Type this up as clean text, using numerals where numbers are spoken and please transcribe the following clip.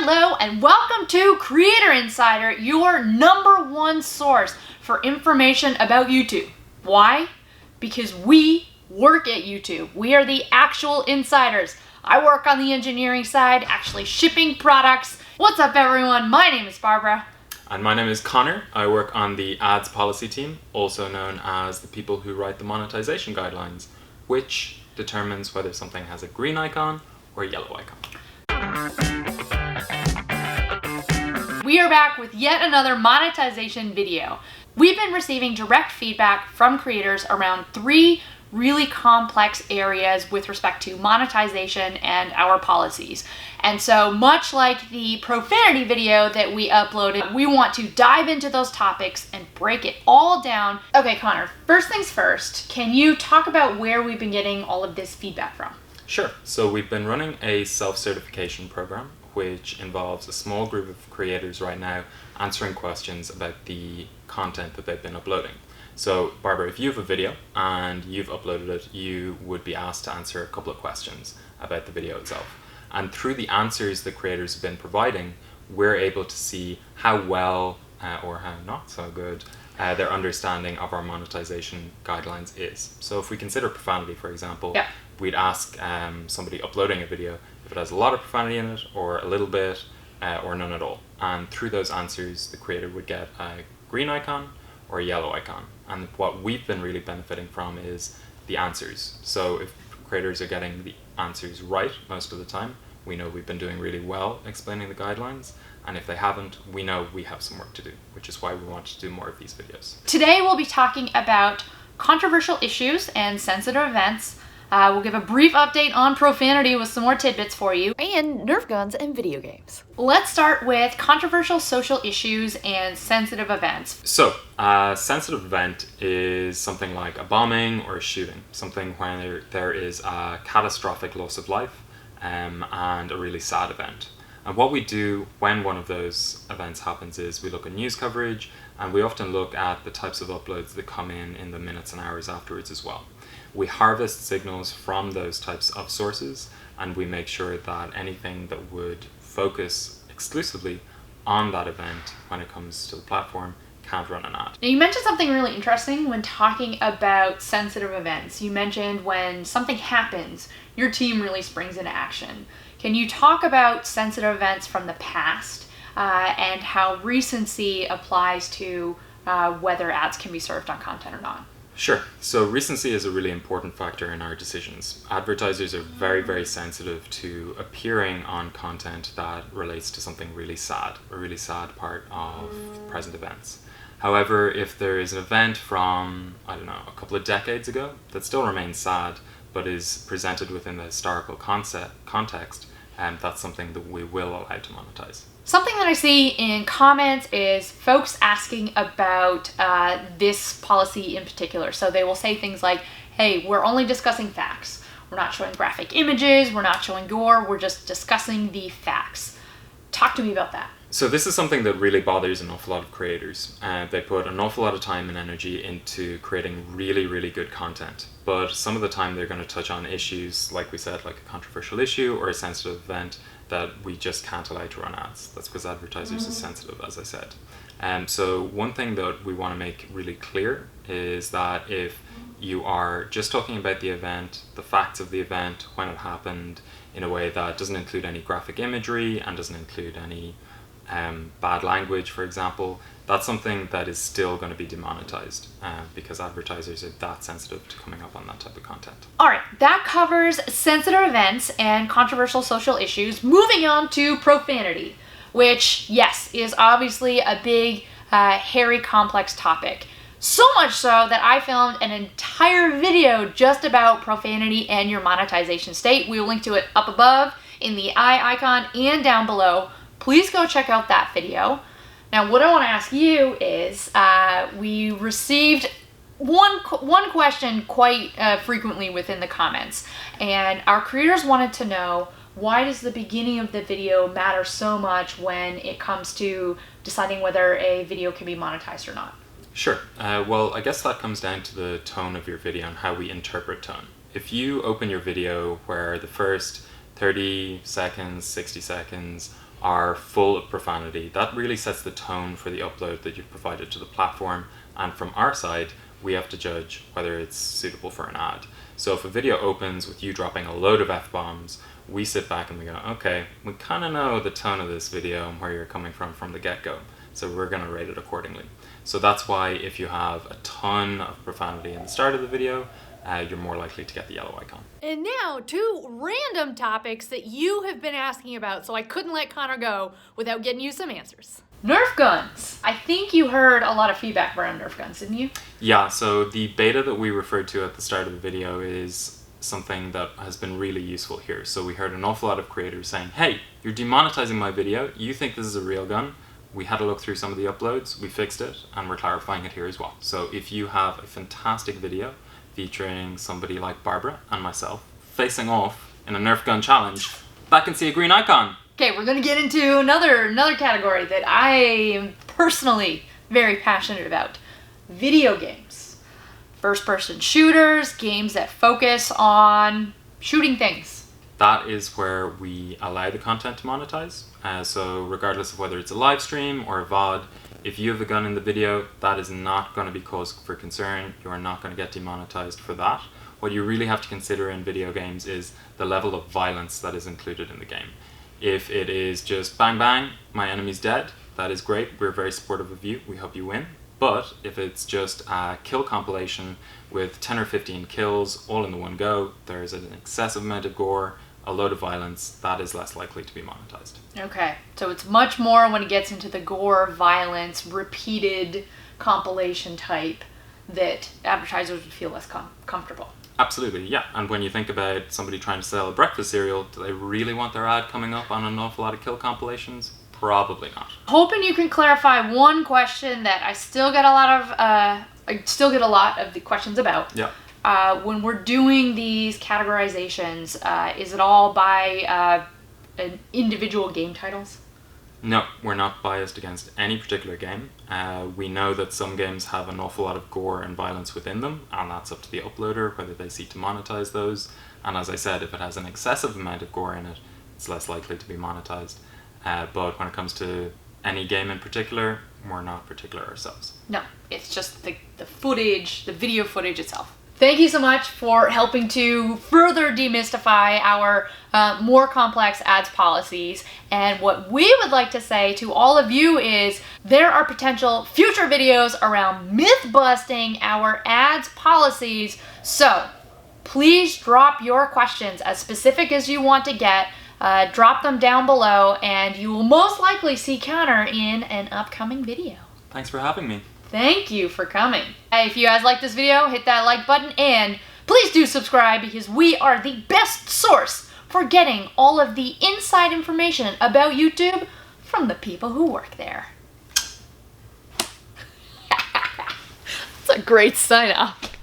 Hello and welcome to Creator Insider, your #1 source for information about YouTube. Why? Because we work at YouTube. We are the actual insiders. I work on the engineering side, actually shipping products. What's up everyone? My name is Barbara. And my name is Connor. I work on the ads policy team, also known as the people who write the monetization guidelines, which determines whether something has a green icon or a yellow icon. We are back with yet another monetization video. We've been receiving direct feedback from creators around 3 really complex areas with respect to monetization and our policies. And so much like the profanity video that we uploaded, we want to dive into those topics and break it all down. Okay, Connor, first things first, can you talk about where we've been getting all of this feedback from? Sure. So we've been running a self-certification program, which involves a small group of creators right now answering questions about the content that they've been uploading. So Barbara, if you have a video and you've uploaded it, you would be asked to answer a couple of questions about the video itself. And through the answers the creators have been providing, we're able to see how well or how not so good their understanding of our monetization guidelines is. So if we consider profanity, for example, we'd ask somebody uploading a video if it has a lot of profanity in it, or a little bit, or none at all. And through those answers, the creator would get a green icon or a yellow icon. And what we've been really benefiting from is the answers. So if creators are getting the answers right most of the time, we know we've been doing really well explaining the guidelines. And if they haven't, we know we have some work to do, which is why we want to do more of these videos. Today we'll be talking about controversial issues and sensitive events. We'll give a brief update on profanity with some more tidbits for you, and Nerf Guns and video games. Let's start with controversial social issues and sensitive events. So, a sensitive event is something like a bombing or a shooting, something where there is a catastrophic loss of life and a really sad event. And what we do when one of those events happens is we look at news coverage, and we often look at the types of uploads that come in the minutes and hours afterwards as well. We harvest signals from those types of sources, and we make sure that anything that would focus exclusively on that event when it comes to the platform can't run an ad. Now, you mentioned something really interesting when talking about sensitive events. You mentioned when something happens, your team really springs into action. Can you talk about sensitive events from the past and how recency applies to whether ads can be served on content or not? Sure. So recency is a really important factor in our decisions. Advertisers are very, very sensitive to appearing on content that relates to something really sad, a really sad part of present events. However, if there is an event from, I don't know, a couple of decades ago that still remains sad, but is presented within the historical context, that's something that we will allow to monetize. Something that I see in comments is folks asking about this policy in particular. So they will say things like, hey, we're only discussing facts. We're not showing graphic images, we're not showing gore, we're just discussing the facts. Talk to me about that. So this is something that really bothers an awful lot of creators. They put an awful lot of time and energy into creating really, really good content. But some of the time they're going to touch on issues, like we said, like a controversial issue or a sensitive event that we just can't allow to run ads. That's because advertisers are sensitive, as I said. So one thing that we want to make really clear is that if you are just talking about the event, the facts of the event, when it happened, in a way that doesn't include any graphic imagery and doesn't include any bad language, for example, that's something that is still going to be demonetized because advertisers are that sensitive to coming up on that type of content. All right, that covers sensitive events and controversial social issues. Moving on to profanity, which, yes, is obviously a big, hairy, complex topic. So much so that I filmed an entire video just about profanity and your monetization state. We will link to it up above in the eye icon and down below. Please go check out that video. Now, what I want to ask you is, we received one question quite frequently within the comments, and our creators wanted to know, why does the beginning of the video matter so much when it comes to deciding whether a video can be monetized or not? Sure. Well, I guess that comes down to the tone of your video and how we interpret tone. If you open your video where the first 30 seconds, 60 seconds are full of profanity, that really sets the tone for the upload that you've provided to the platform. And from our side, we have to judge whether it's suitable for an ad. So if a video opens with you dropping a load of F-bombs, we sit back and we go, okay, we kind of know the tone of this video and where you're coming from the get-go. So we're going to rate it accordingly. So that's why if you have a ton of profanity in the start of the video, you're more likely to get the yellow icon. And now, two random topics that you have been asking about, so I couldn't let Connor go without getting you some answers. Nerf Guns. I think you heard a lot of feedback around Nerf Guns, didn't you? Yeah, so the beta that we referred to at the start of the video is something that has been really useful here. So we heard an awful lot of creators saying, hey, you're demonetizing my video, you think this is a real gun? We had a look through some of the uploads, we fixed it, and we're clarifying it here as well. So if you have a fantastic video featuring somebody like Barbara and myself facing off in a Nerf gun challenge, that can see a green icon. Okay, we're gonna get into another category that I am personally very passionate about. Video games. First-person shooters, games that focus on shooting things. That is where we allow the content to monetize. So regardless of whether it's a live stream or a VOD, if you have a gun in the video, that is not going to be cause for concern. You are not going to get demonetized for that. What you really have to consider in video games is the level of violence that is included in the game. If it is just bang bang, my enemy's dead, that is great. We're very supportive of you. We hope you win. But if it's just a kill compilation with 10 or 15 kills all in the one go, there's an excessive amount of gore, a load of violence, that is less likely to be monetized. Okay, so it's much more when it gets into the gore, violence, repeated compilation type that advertisers would feel less comfortable. Absolutely, yeah. And when you think about somebody trying to sell a breakfast cereal, do they really want their ad coming up on an awful lot of kill compilations? Probably not. Hoping you can clarify one question that I still get a lot of the questions about. Yeah. When we're doing these categorizations, is it all by individual game titles? No, we're not biased against any particular game. We know that some games have an awful lot of gore and violence within them, and that's up to the uploader whether they seek to monetize those. And as I said, if it has an excessive amount of gore in it, it's less likely to be monetized. But when it comes to any game in particular, we're not particular ourselves. No, it's just the footage, the video footage itself. Thank you so much for helping to further demystify our more complex ads policies. And what we would like to say to all of you is there are potential future videos around myth busting our ads policies. So please drop your questions as specific as you want to get. Drop them down below and you will most likely see Connor in an upcoming video. Thanks for having me. Thank you for coming. If you guys like this video, hit that like button and please do subscribe because we are the best source for getting all of the inside information about YouTube from the people who work there. That's a great sign off.